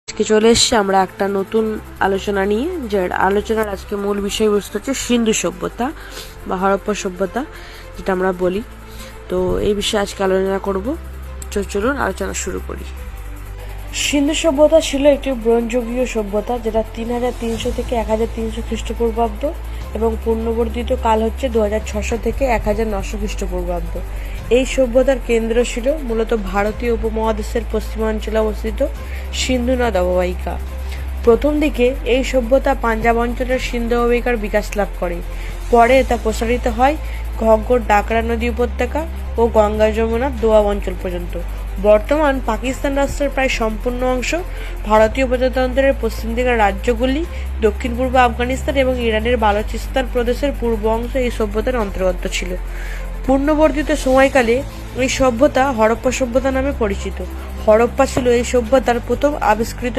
আজকে চলে এসেছি আমরা একটা নতুন আলোচনা নিয়ে, যে আলোচনার আজকে মূল বিষয়বস্তু হচ্ছে সিন্ধু সভ্যতা বা হরপ্পা সভ্যতা যেটা আমরা বলি। তো এই বিষয়ে আজকে আলোচনা করব। চলুন আলোচনা শুরু করি। সিন্ধু সভ্যতা ছিল একটি ব্রোঞ্জযুগীয় সভ্যতা, যেটা 3300 থেকে 1300 খ্রিস্টপূর্বাব্দ এবং পূর্ণবর্ধিত কাল হচ্ছে 2600 থেকে 1900 খ্রিস্টপূর্বাব্দ। এই সভ্যতার কেন্দ্র ছিল মূলত ভারতীয় উপমহাদেশের পশ্চিমাঞ্চলে অবস্থিত সিন্ধু নদ অববাহিকা। প্রথম দিকে এই সভ্যতা পাঞ্জাব অঞ্চলের সিন্ধু অববাহিকার বিকাশ লাভ করে। পরে তা প্রসারিত হয় ঘগ্গর ডাকরা নদী উপত্যকা ও গঙ্গা যমুনা দোয়াব অঞ্চল পর্যন্ত। বর্তমান পাকিস্তান রাষ্ট্রের প্রায় সম্পূর্ণ অংশ, ভারতীয় প্রজাতন্ত্রের পশ্চিম দিকের রাজ্যগুলি, দক্ষিণ পূর্ব আফগানিস্তান এবং ইরানের বালুচিস্তান প্রদেশের পূর্ব অংশ এই সভ্যতার অন্তর্গত ছিল। পূর্ণবর্ধিত সময়কালে এই সভ্যতা হরপ্পা সভ্যতা নামে পরিচিত। হরপ্পা ছিল এই সভ্যতার প্রথম আবিষ্কৃত